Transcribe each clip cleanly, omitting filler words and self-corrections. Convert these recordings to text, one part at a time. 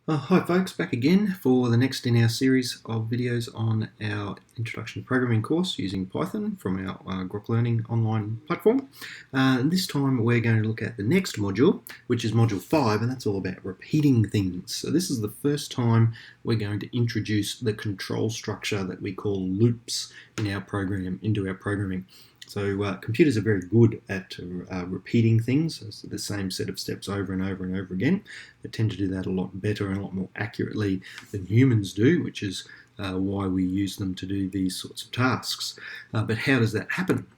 Hi folks, back again for the next in our series of videos on our Introduction to Programming course using Python from our Grok Learning online platform. And this time we're going to look at the next module, which is module 5, and that's all about repeating things. So this is the first time we're going to introduce the control structure that we call loops in our program, into our programming. So computers are very good at repeating things, so the same set of steps over and over and over again. They tend to do that a lot better and a lot more accurately than humans do, which is why we use them to do these sorts of tasks. But how does that happen?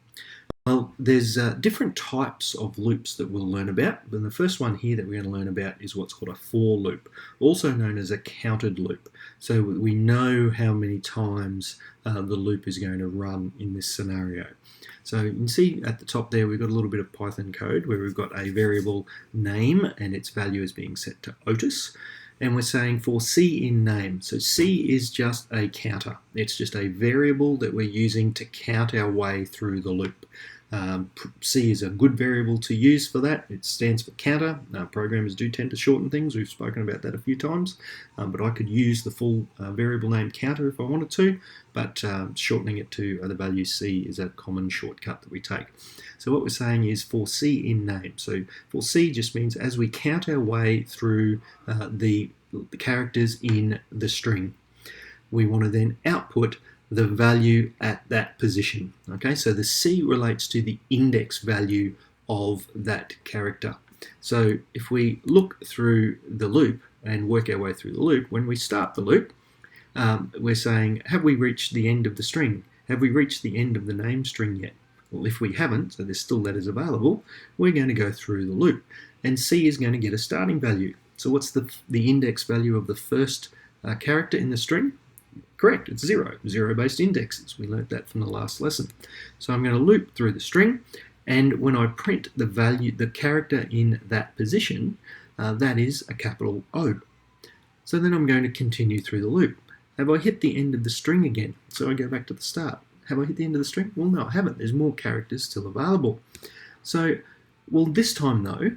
Well, there's different types of loops that we'll learn about. And the first one here that we're going to learn about is what's called a for loop, also known as a counted loop. So we know how many times the loop is going to run in this scenario. So you can see at the top there we've got a little bit of Python code where we've got a variable name and its value is being set to Otis. And we're saying for C in name. So C is just a counter. It's just a variable that we're using to count our way through the loop. C is a good variable to use for that. It stands for counter. Programmers do tend to shorten things. We've spoken about that a few times. But I could use the full variable name counter if I wanted to, but shortening it to the value C is a common shortcut that we take. So what we're saying is for C in name. So for C just means as we count our way through the characters in the string, we want to then output the value at that position. Okay, so the C relates to the index value of that character. So if we look through the loop and work our way through the loop, when we start the loop, we're saying, have we reached the end of the string? Have we reached the end of the name string yet? Well, if we haven't, so there's still letters available, we're going to go through the loop. And C is going to get a starting value. So what's the index value of the first character in the string? Correct, it's 0, zero-based indexes. We learnt that from the last lesson. So I'm going to loop through the string, and when I print the value, the character in that position, that is a capital O. So then I'm going to continue through the loop. Have I hit the end of the string again? So I go back to the start. Have I hit the end of the string? Well, no, I haven't. There's more characters still available. So, well, this time though,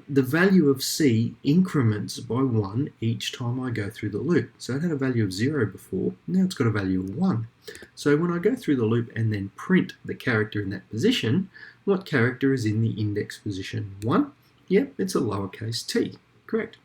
the value of C increments by 1 each time I go through the loop. So it had a value of 0 before, now it's got a value of 1. So when I go through the loop and then print the character in that position, what character is in the index position 1? Yep, it's a lowercase t, correct.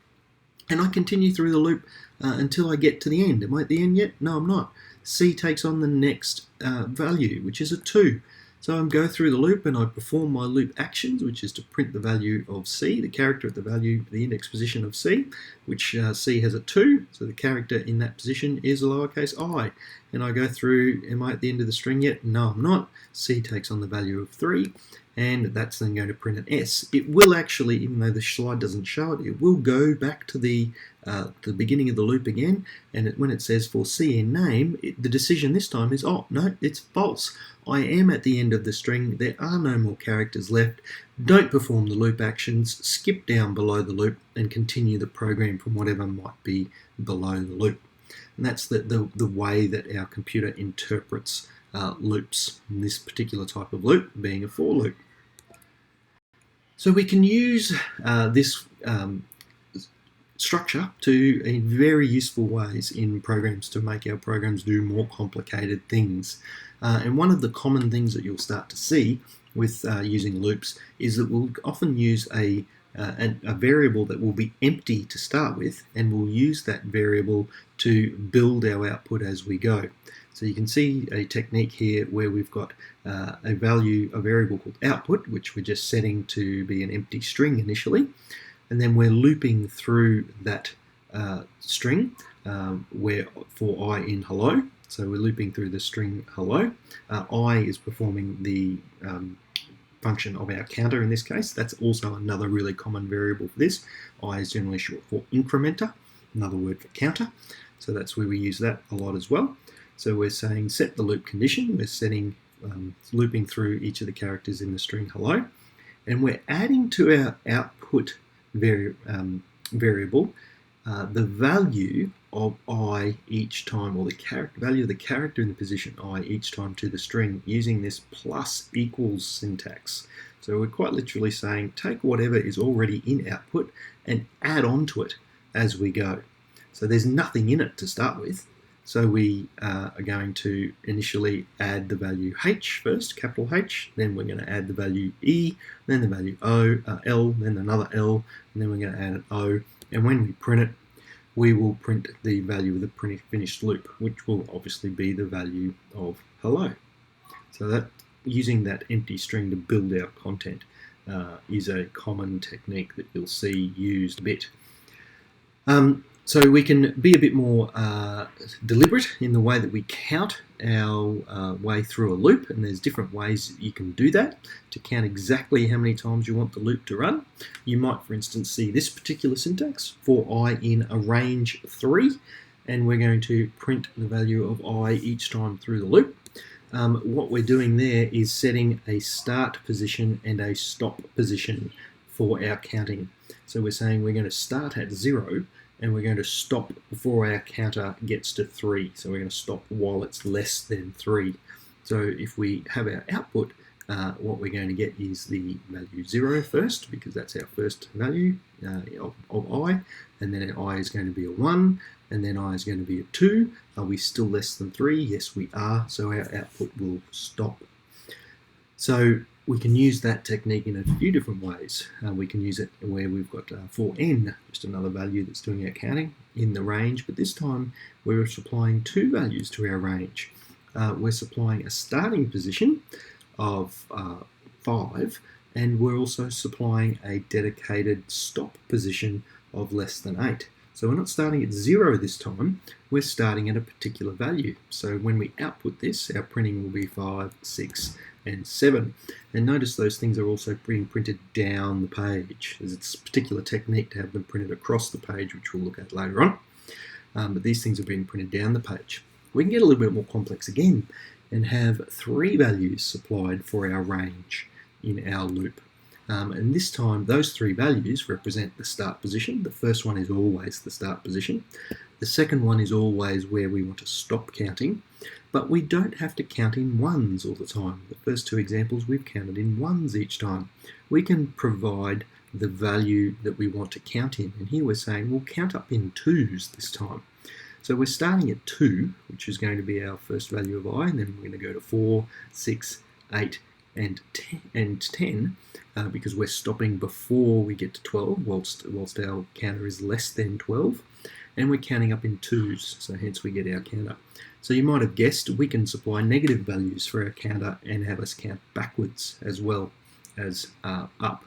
And I continue through the loop until I get to the end. Am I at the end yet? No, I'm not. C takes on the next value, which is a 2. So I go through the loop and I perform my loop actions, which is to print the value of C, the character at the value, the index position of C, which C has a 2, so the character in that position is a lowercase I. And I go through, am I at the end of the string yet? No, I'm not. C takes on the value of 3, and that's then going to print an S. It will actually, even though the slide doesn't show it, it will go back to the beginning of the loop again, and when it says for C in name, the decision this time is, oh, no, it's false. I am at the end of the string, there are no more characters left. Don't perform the loop actions, skip down below the loop and continue the program from whatever might be below the loop. And that's the way that our computer interprets loops, in this particular type of loop being a for loop. So we can use this structure in very useful ways in programs to make our programs do more complicated things. And one of the common things that you'll start to see with using loops is that we'll often use a variable that will be empty to start with, and we'll use that variable to build our output as we go. So you can see a technique here where we've got a variable called output, which we're just setting to be an empty string initially, and then we're looping through that string where for I in hello. So we're looping through the string hello. I is performing the function of our counter in this case. That's also another really common variable for this. I is generally short for incrementer, another word for counter. So that's where we use that a lot as well. So we're saying set the loop condition. We're setting looping through each of the characters in the string hello. And we're adding to our output variable the value of I each time, or the value of the character in the position I each time to the string, using this plus equals syntax. So we're quite literally saying take whatever is already in output and add on to it as we go. So there's nothing in it to start with. So we are going to initially add the value H first, capital H, then we're going to add the value E, then the value L, then another L, and then we're going to add an O. And when we print it, we will print the value of the finished loop, which will obviously be the value of hello. So that using that empty string to build our content is a common technique that you'll see used a bit. So we can be a bit more deliberate in the way that we count our way through a loop, and there's different ways that you can do that to count exactly how many times you want the loop to run. You might, for instance, see this particular syntax for I in a range 3, and we're going to print the value of I each time through the loop. What we're doing there is setting a start position and a stop position for our counting. So we're saying we're going to start at 0 and we're going to stop before our counter gets to 3. So we're going to stop while it's less than 3. So if we have our output, what we're going to get is the value 0 first, because that's our first value of I, and then our I is going to be a 1, and then I is going to be a 2. Are we still less than 3? Yes, we are, so our output will stop. So we can use that technique in a few different ways. We can use it where we've got for n, just another value that's doing our counting in the range, but this time we're supplying two values to our range. We're supplying a starting position of 5, and we're also supplying a dedicated stop position of less than 8. So we're not starting at 0 this time, we're starting at a particular value. So when we output this, our printing will be 5, 6, and 7. And notice those things are also being printed down the page. There's a particular technique to have them printed across the page, which we'll look at later on. But these things are being printed down the page. We can get a little bit more complex again and have 3 values supplied for our range in our loop. And this time, those 3 values represent the start position. The first one is always the start position. The second one is always where we want to stop counting, but we don't have to count in ones all the time. The first 2 examples, we've counted in ones each time. We can provide the value that we want to count in, and here we're saying we'll count up in 2s this time. So we're starting at 2, which is going to be our first value of I, and then we're going to go to 4, 6, 8, and 10, because we're stopping before we get to 12, whilst our counter is less than 12, and we're counting up in 2s, so hence we get our counter. So you might have guessed we can supply negative values for our counter and have us count backwards as well as up.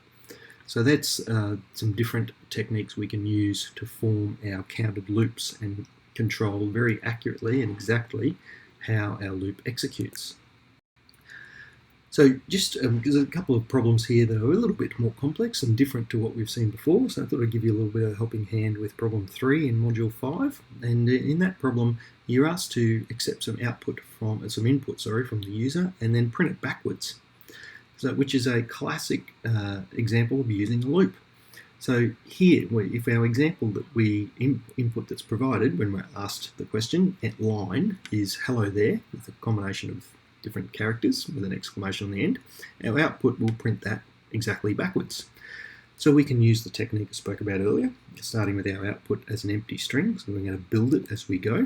So that's some different techniques we can use to form our counted loops and control very accurately and exactly how our loop executes. So just there's a couple of problems here that are a little bit more complex and different to what we've seen before, so I thought I'd give you a little bit of a helping hand with problem 3 in module 5. And in that problem, you're asked to accept some input from the user and then print it backwards, so which is a classic example of using a loop. So here, if our example that we input that's provided when we're asked the question at line is hello there with a combination of different characters with an exclamation on the end, our output will print that exactly backwards. So we can use the technique I spoke about earlier, starting with our output as an empty string. So we're going to build it as we go.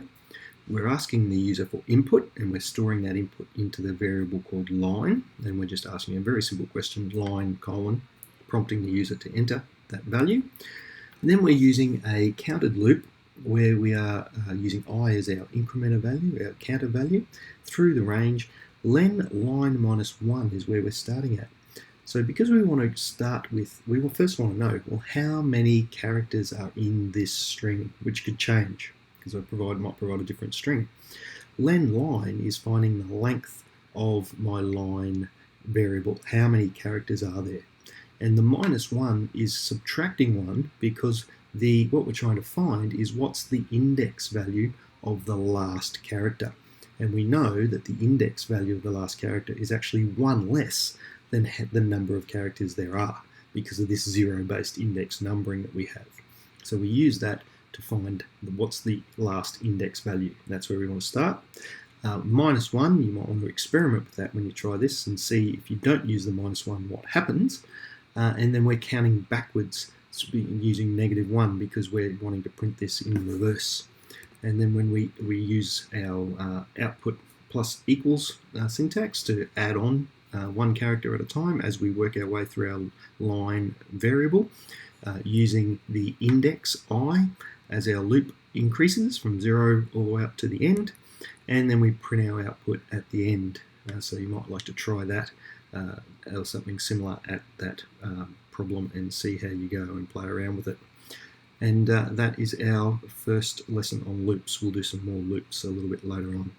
We're asking the user for input, and we're storing that input into the variable called line, and we're just asking a very simple question, line, colon, prompting the user to enter that value. And then we're using a counted loop where we are using I as our incrementer value, our counter value, through the range. Len line -1 is where we're starting at. So because we want to start with, we will first want to know, well, how many characters are in this string, which could change, because I might provide a different string. Len line is finding the length of my line variable, how many characters are there. And the -1 is subtracting 1 because what we're trying to find is what's the index value of the last character. And we know that the index value of the last character is actually 1 less than the number of characters there are because of this 0-based index numbering that we have. So we use that to find what's the last index value. That's where we want to start. -1, you might want to experiment with that when you try this and see if you don't use the -1 what happens. And then we're counting backwards using -1 because we're wanting to print this in reverse. And then when we use our output plus equals syntax to add on one character at a time as we work our way through our line variable, using the index I as our loop increases from 0 all the way up to the end, and then we print our output at the end. So you might like to try that or something similar at that problem and see how you go and play around with it. And that is our first lesson on loops. We'll do some more loops a little bit later on.